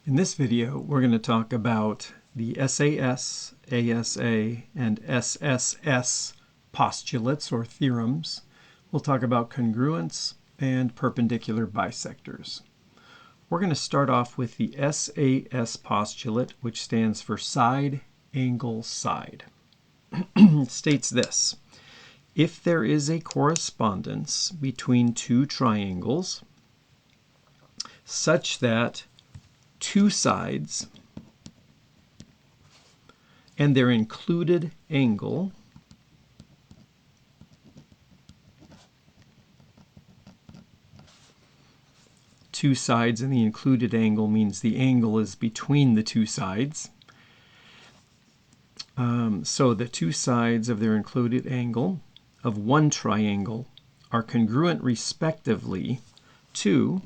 In this video, we're going to talk about the SAS, ASA, and SSS postulates or theorems. We'll talk about congruence and perpendicular bisectors. We're going to start off with the SAS postulate, which stands for side, angle, side. It states this: if there is a correspondence between two triangles such that two sides and their included angle two sides and the included angle means the angle is between the two sides. So the two sides of their included angle of one triangle are congruent respectively to,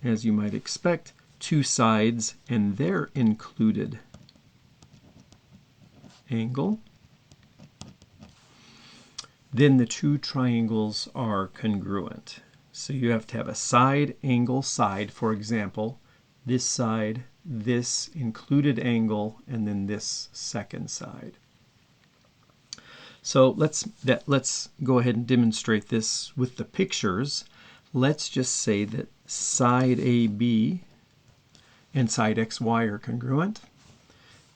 as you might expect, two sides and their included angle, then the two triangles are congruent. So you have to have a side, angle, side. For example, this side, this included angle, and then this second side. So let's go ahead and demonstrate this with the pictures. Let's just say that side AB and side XY are congruent.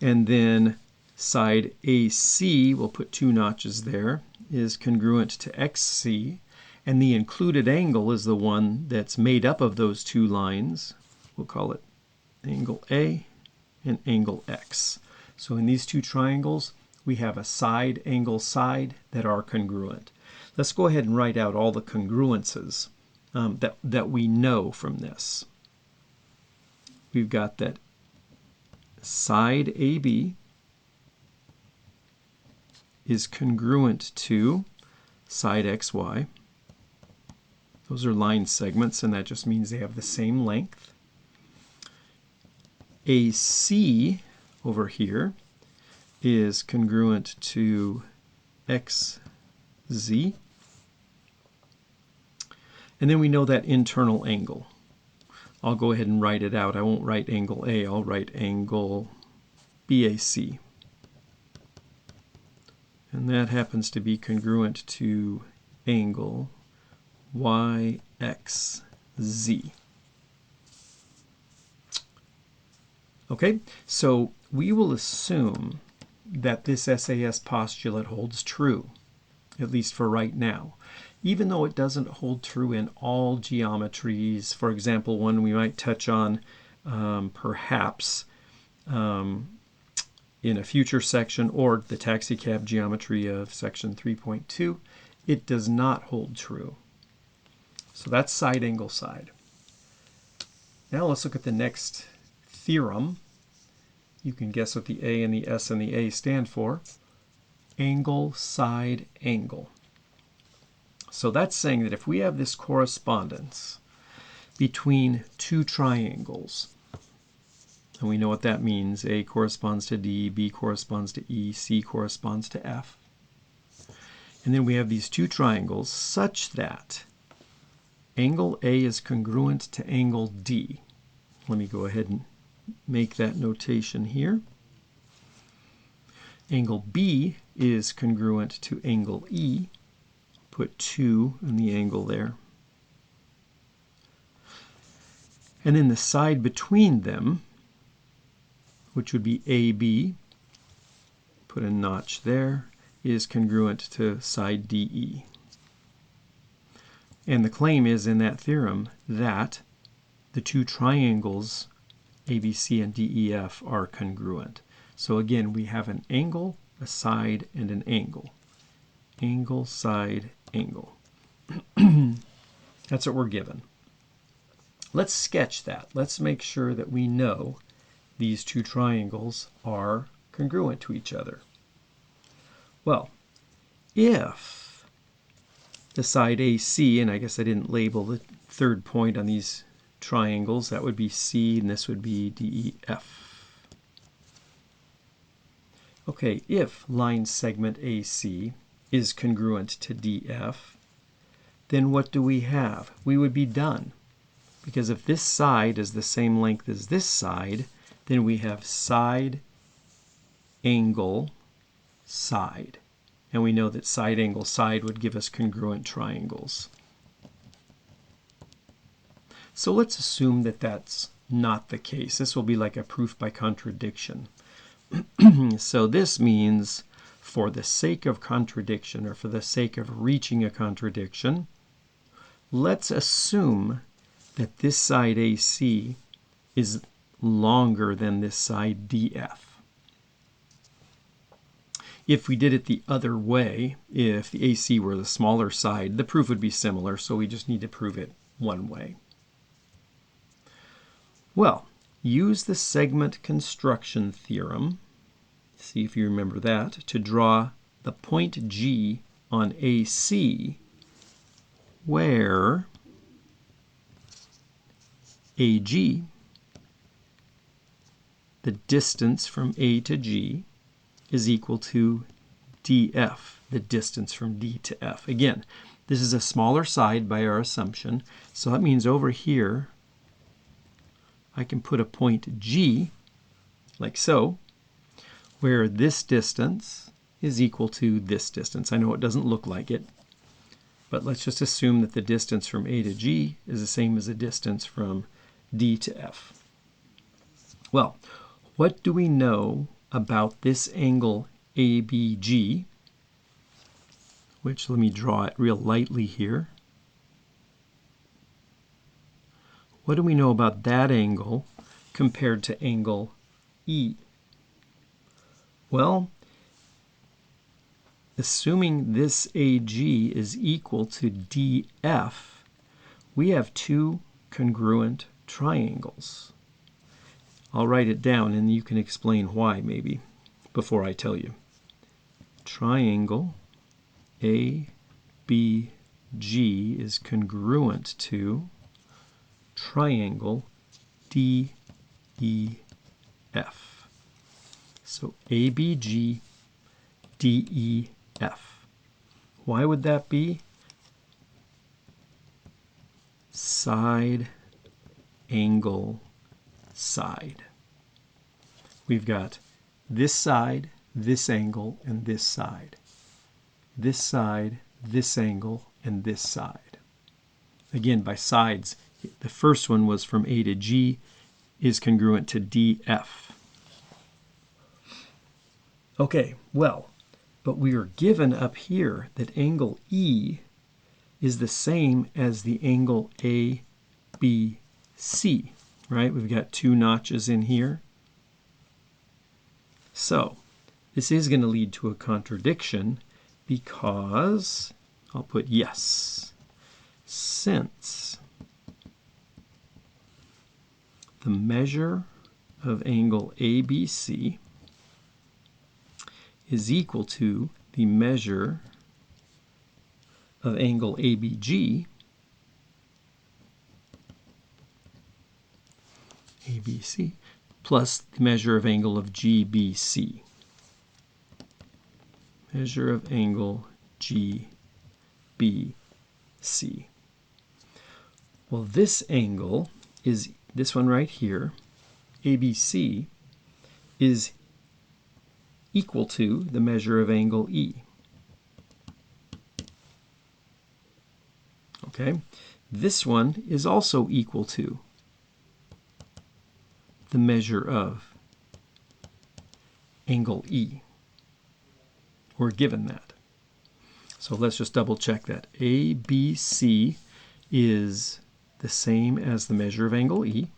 And then side AC, we'll put two notches there, is congruent to XC. And the included angle is the one that's made up of those two lines. We'll call it angle A and angle X. So in these two triangles, we have a side, angle, side that are congruent. Let's go ahead and write out all the congruences that we know from this. We've got that side AB is congruent to side XY. Those are line segments, and that just means they have the same length. AC over here is congruent to XZ. And then we know that internal angle. I'll go ahead and write it out. I won't write angle A, I'll write angle BAC. And that happens to be congruent to angle YXZ. Okay, so we will assume that this SAS postulate holds true, at least for right now, even though it doesn't hold true in all geometries. For example, one we might touch on perhaps in a future section, or the taxicab geometry of section 3.2, it does not hold true. So that's side, angle, side. Now let's look at the next theorem. You can guess what the A and the S and the A stand for. Angle, side, angle. So that's saying that if we have this correspondence between two triangles, and we know what that means. A corresponds to D, B corresponds to E, C corresponds to F. And then we have these two triangles such that angle A is congruent to angle D. Let me go ahead and make that notation here. Angle B is congruent to angle E. Put 2 in the angle there. And then the side between them, which would be AB, put a notch there, is congruent to side DE. And the claim is in that theorem that the two triangles ABC and DEF are congruent. So again, we have an angle, a side, and an angle. Angle, side, angle. That's what we're given. Let's sketch that. Let's make sure that we know these two triangles are congruent to each other. Well, if the side AC, and I guess I didn't label the third point on these triangles, that would be C and this would be DEF. Okay, if line segment AC is congruent to DF, then what do we have? We would be done, because if this side is the same length as this side, then we have side, angle, side. And we know that side, angle, side would give us congruent triangles. So let's assume that that's not the case. This will be like a proof by contradiction. So this means, for the sake of contradiction, or for the sake of reaching a contradiction, let's assume that this side AC is longer than this side DF. If we did it the other way, if the AC were the smaller side, the proof would be similar, so we just need to prove it one way. Well, use the segment construction theorem, see if you remember that, to draw the point G on AC where AG, the distance from A to G, is equal to DF, the distance from D to F. Again, this is a smaller side by our assumption, so that means over here I can put a point G, like so, where this distance is equal to this distance. I know it doesn't look like it, but let's just assume that the distance from A to G is the same as the distance from D to F. Well, what do we know about this angle ABG, which, let me draw it real lightly here. What do we know about that angle compared to angle E? Well, assuming this AG is equal to DF, we have two congruent triangles. I'll write it down and you can explain why maybe before I tell you. Triangle ABG is congruent to triangle DEF. So ABG DEF. Why would that be? Side, angle, side. We've got this side, this angle, and this side. This side, this angle, and this side. Again, by sides, the first one was from A to G is congruent to DF. Okay, well, but we are given up here that angle E is the same as the angle ABC, right? We've got two notches in here. So this is going to lead to a contradiction because, I'll put yes, since the measure of angle ABC is equal to the measure of angle ABG, ABC, plus the measure of angle of GBC. Measure of angle GBC. Well, this angle is this one right here, ABC, is equal to the measure of angle E. Okay, this one is also equal to the measure of angle E. We're given that. So let's just double check that. ABC is the same as the measure of angle E.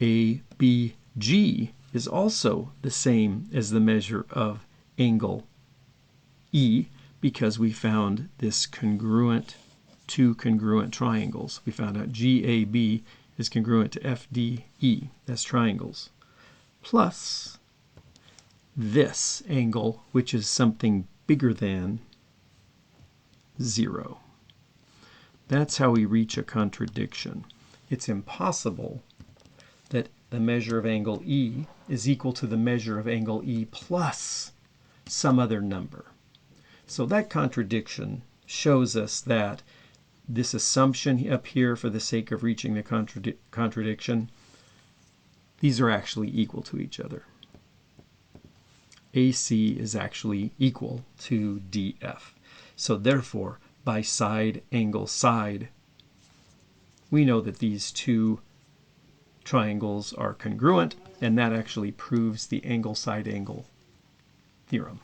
ABG is also the same as the measure of angle E because we found this congruent, two congruent triangles. We found out GAB is congruent to FDE. That's triangles. Plus this angle, which is something bigger than 0. That's how we reach a contradiction. It's impossible that the measure of angle E is equal to the measure of angle E plus some other number. So that contradiction shows us that this assumption up here for the sake of reaching the contradiction, these are actually equal to each other. AC is actually equal to DF. So therefore, by side, angle, side, we know that these two triangles are congruent, and that actually proves the angle-side angle theorem.